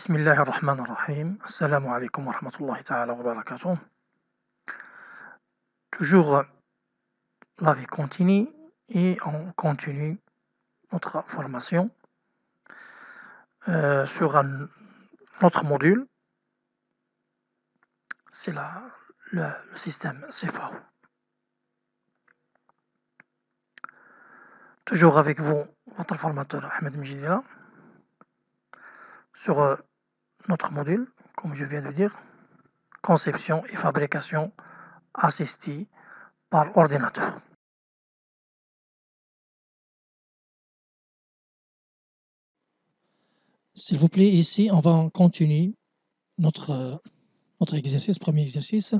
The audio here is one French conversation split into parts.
بسم الله الرحمن الرحيم. Assalamu alaikum wa rahmatullahi ta'ala wa barakatuh. Toujours la vie continue et on continue notre formation sur notre module. C'est le système CFAO. Toujours avec vous, votre formateur Ahmed Mjidila, sur notre module, comme je viens de dire, conception et fabrication assistée par ordinateur. S'il vous plaît, ici, on va continuer notre exercice, premier exercice.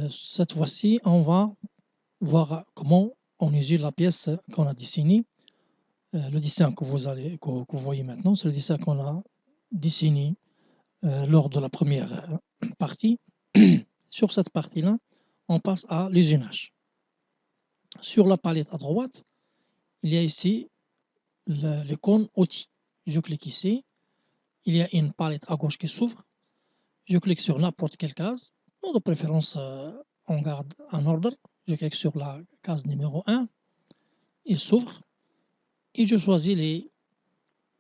Cette fois-ci, on va voir comment on usine la pièce qu'on a dessinée. Le dessin que vous voyez maintenant, c'est le dessin qu'on a dessiné lors de la première partie. Sur cette partie-là, on passe à l'usinage. Sur la palette à droite, il y a ici l'icône outils. Je clique ici. Il y a une palette à gauche qui s'ouvre. Je clique sur n'importe quelle case. De préférence, on garde un ordre. Je clique sur la case numéro 1. Il s'ouvre. Et je choisis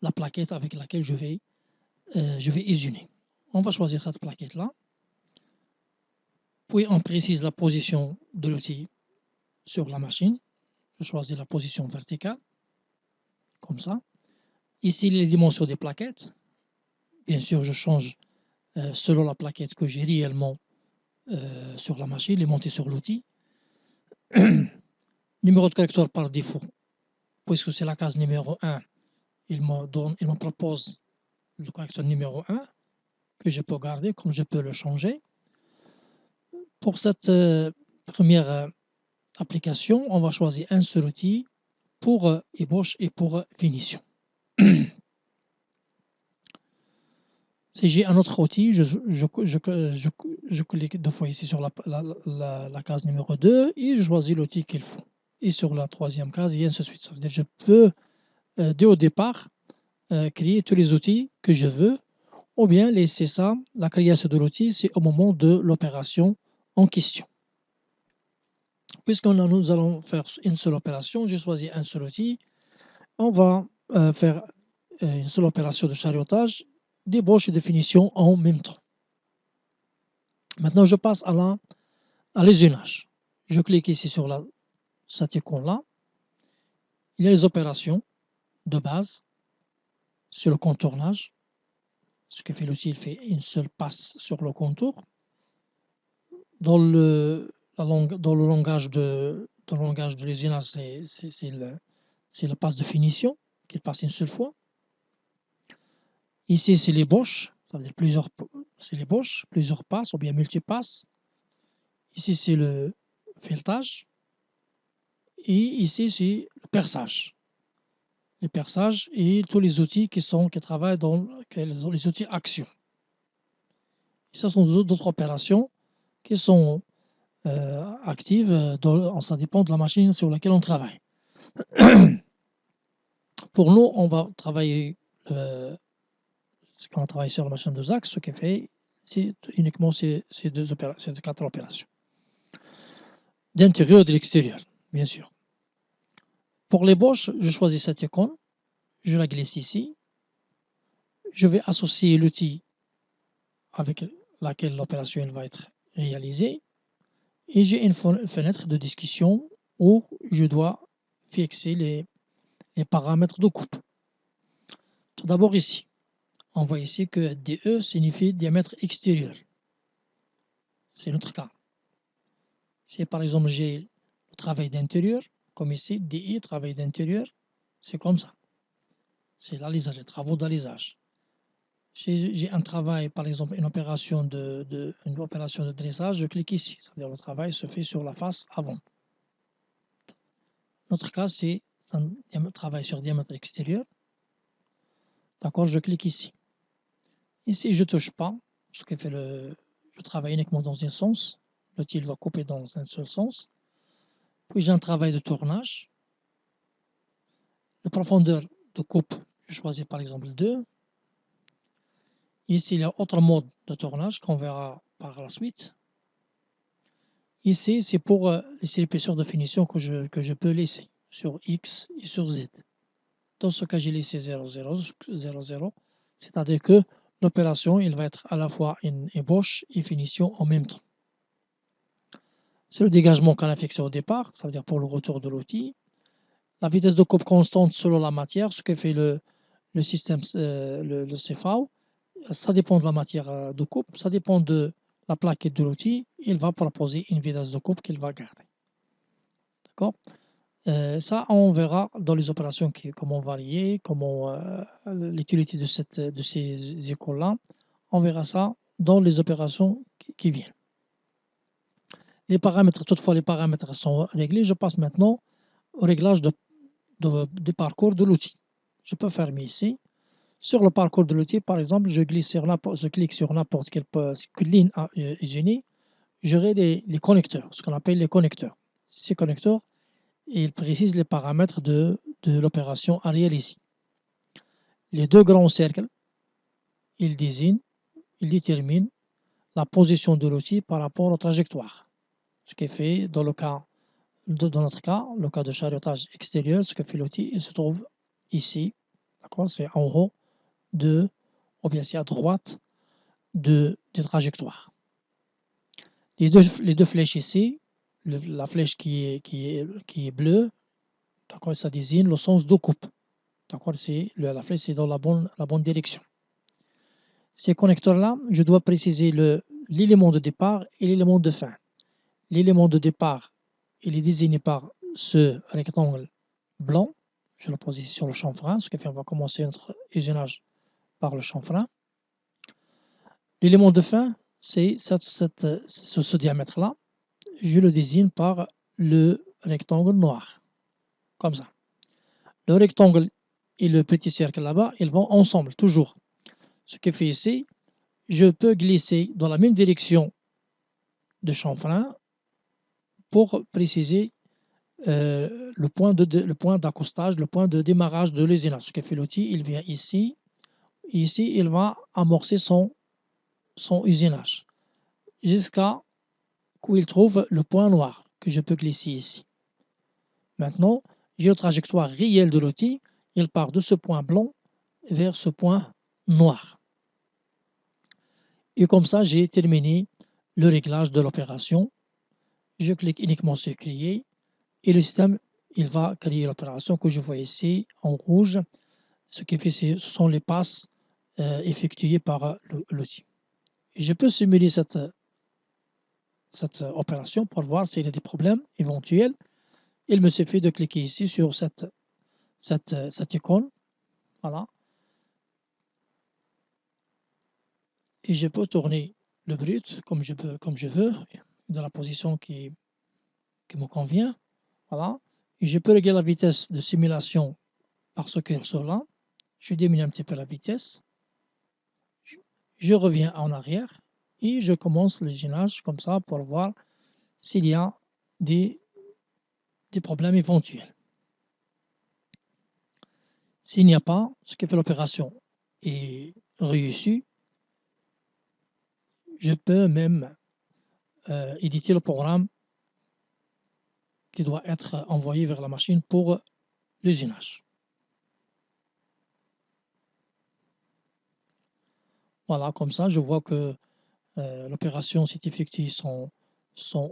la plaquette avec laquelle je vais usiner. On va choisir cette plaquette-là. Puis on précise la position de l'outil sur la machine. Je choisis la position verticale, comme ça. Ici, les dimensions des plaquettes. Bien sûr, je change selon la plaquette que j'ai réellement sur la machine, les monter sur l'outil. Numéro de correcteur par défaut. Puisque c'est la case numéro 1, il me propose le correcteur numéro 1 que je peux garder, comme je peux le changer. Pour cette première application, on va choisir un seul outil pour ébauche et pour finition. Si j'ai un autre outil, je clique deux fois ici sur la case numéro 2 et je choisis l'outil qu'il faut. Et sur la troisième case, et ainsi de suite. Ça veut dire que je peux, dès au départ, créer tous les outils que je veux, ou bien laisser ça, la création de l'outil, c'est au moment de l'opération en question. Puisque nous allons faire une seule opération, j'ai choisi un seul outil, on va faire une seule opération de chariotage, d'ébauche et de finition en même temps. Maintenant, je passe à l'usinage. Je clique ici sur cette icône-là. Il y a les opérations de base sur le contournage. Ce que fait l'outil, il fait une seule passe sur le contour. Dans le langage de l'usinage, c'est la passe de finition qu'il passe une seule fois. Ici, c'est l'ébauche, ça veut dire plusieurs passes ou bien multipasses. Ici, c'est le filetage. Et ici, c'est le perçage. Le perçage et tous les outils qui travaillent dans les outils action. Et ça sont d'autres opérations qui sont actives, ça dépend de la machine sur laquelle on travaille. Pour nous, on va travailler quand on travaille sur la machine de Zax, ce qui fait, c'est uniquement ces quatre opérations. D'intérieur et de l'extérieur, bien sûr. Pour l'ébauche, je choisis cette icône, je la glisse ici. Je vais associer l'outil avec laquelle l'opération va être réalisée. Et j'ai une fenêtre de discussion où je dois fixer les paramètres de coupe. Tout d'abord ici, on voit ici que DE signifie diamètre extérieur. C'est notre cas. Si par exemple j'ai le travail d'intérieur, comme ici, DI, travail d'intérieur, c'est comme ça. C'est l'alisage, les travaux d'alisage. J'ai un travail, par exemple, une opération de dressage, je clique ici. C'est-à-dire le travail se fait sur la face avant. Notre cas, c'est un travail sur diamètre extérieur. D'accord, je clique ici. Ici, je ne touche pas, ce qui fait je travaille uniquement dans un sens. L'outil va couper dans un seul sens. Puis j'ai un travail de tournage. La profondeur de coupe, je choisis par exemple 2. Ici, il y a autre mode de tournage qu'on verra par la suite. Ici, c'est pour l'épaisseur de finition que je peux laisser sur X et sur Z. Dans ce cas, j'ai laissé 0,0, c'est-à-dire que l'opération, il va être à la fois une ébauche et finition en même temps. C'est le dégagement qu'on a fixé au départ, ça veut dire pour le retour de l'outil. La vitesse de coupe constante selon la matière, ce que fait le système, le CFAO. Ça dépend de la matière de coupe, ça dépend de la plaquette de l'outil. Il va proposer une vitesse de coupe qu'il va garder. D'accord? Ça, on verra dans les opérations comment varier, comment l'utilité de ces écoles-là. On verra ça dans les opérations qui viennent. Les paramètres, toutefois, les paramètres sont réglés. Je passe maintenant au réglage des parcours de l'outil. Je peux fermer ici. Sur le parcours de l'outil, par exemple, je clique sur n'importe quelle ligne à usiner. J'aurai les connecteurs, ce qu'on appelle les connecteurs. Ces connecteurs, ils précisent les paramètres de l'opération à réaliser. Les deux grands cercles, ils déterminent la position de l'outil par rapport aux trajectoires. Ce qui est fait dans notre cas, le cas de chariotage extérieur, ce que fait l'outil, il se trouve ici, d'accord, c'est en haut ou bien c'est à droite des trajectoires. Les deux flèches ici, la flèche qui est bleue, d'accord, ça désigne le sens de coupe. D'accord, la flèche est dans la bonne direction. Ces connecteurs-là, je dois préciser l'élément de départ et l'élément de fin. L'élément de départ, il est désigné par ce rectangle blanc. Je le pose ici sur le chanfrein, ce qui fait qu'on va commencer notre usinage par le chanfrein. L'élément de fin, c'est ce diamètre-là. Je le désigne par le rectangle noir, comme ça. Le rectangle et le petit cercle là-bas, ils vont ensemble, toujours. Ce qui fait ici, je peux glisser dans la même direction de chanfrein pour préciser le point d'accostage, le point de démarrage de l'usinage. Ce qui fait l'outil, il vient ici. Ici, il va amorcer son usinage jusqu'à où il trouve le point noir que je peux glisser ici. Maintenant, j'ai la trajectoire réelle de l'outil. Il part de ce point blanc vers ce point noir. Et comme ça, j'ai terminé le réglage de l'opération. Je clique uniquement sur créer et le système, il va créer l'opération que je vois ici en rouge. Ce qui fait, ce sont les passes effectuées par l'outil. Je peux simuler cette opération pour voir s'il y a des problèmes éventuels. Il me suffit de cliquer ici sur cette icône. Voilà. Et je peux tourner le brut comme je veux, dans la position qui me convient. Voilà. Et je peux régler la vitesse de simulation par ce curseur-là. Je diminue un petit peu la vitesse. Je reviens en arrière et je commence l'usinage comme ça pour voir s'il y a des problèmes éventuels. S'il n'y a pas, ce qui fait l'opération est réussie, je peux même éditer le programme qui doit être envoyé vers la machine pour l'usinage. Voilà, comme ça, je vois que l'opération s'est effectuée sans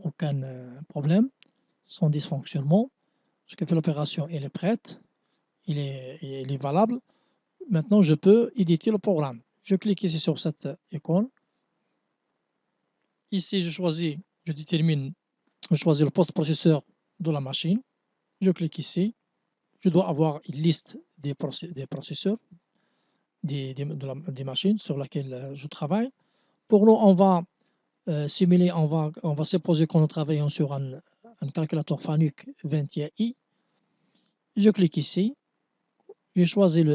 aucun problème, sans dysfonctionnement. Ce que fait l'opération, elle est prête, elle est valable. Maintenant, je peux éditer le programme. Je clique ici sur cette icône. Ici, je choisis le post-processeur de la machine. Je clique ici. Je dois avoir une liste des processeurs des machines sur lesquelles je travaille. Pour nous, on va simuler, on va supposer que nous travaillons sur un calculateur Fanuc 21i. Je clique ici. Je choisis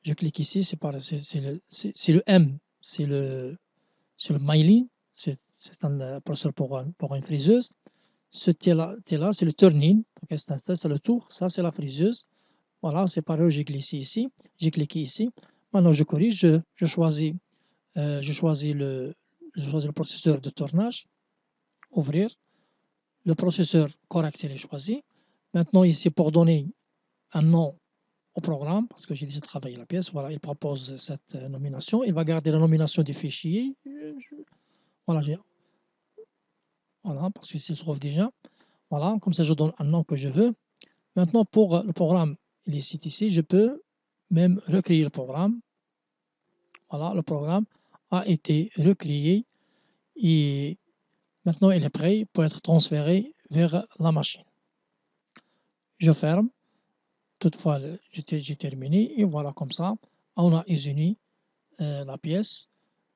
je clique ici, c'est le M, c'est le myline, c'est un processeur pour une friseuse. Ce T-là, c'est le turn-in, c'est le tour, ça c'est la friseuse. Voilà, c'est pareil, j'ai glissé ici, j'ai cliqué ici. Maintenant je corrige, je choisis le processeur de tournage, ouvrir. Le processeur correct, il est choisi. Maintenant ici pour donner un nom au programme, parce que j'ai déjà travaillé la pièce, voilà, il propose cette nomination. Il va garder la nomination du fichier. Voilà, voilà, parce qu'il se trouve déjà. Voilà, comme ça je donne un nom que je veux. Maintenant pour le programme, il est ici, je peux même recréer le programme. Voilà, le programme a été recréé et maintenant il est prêt pour être transféré vers la machine. Je ferme. Toutefois, j'ai terminé et voilà comme ça, on a uni la pièce,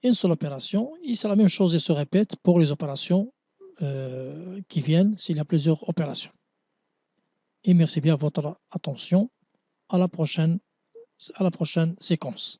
une seule opération et c'est la même chose, elle se répète pour les opérations qui viennent s'il y a plusieurs opérations. Et merci bien de votre attention. À la prochaine séquence.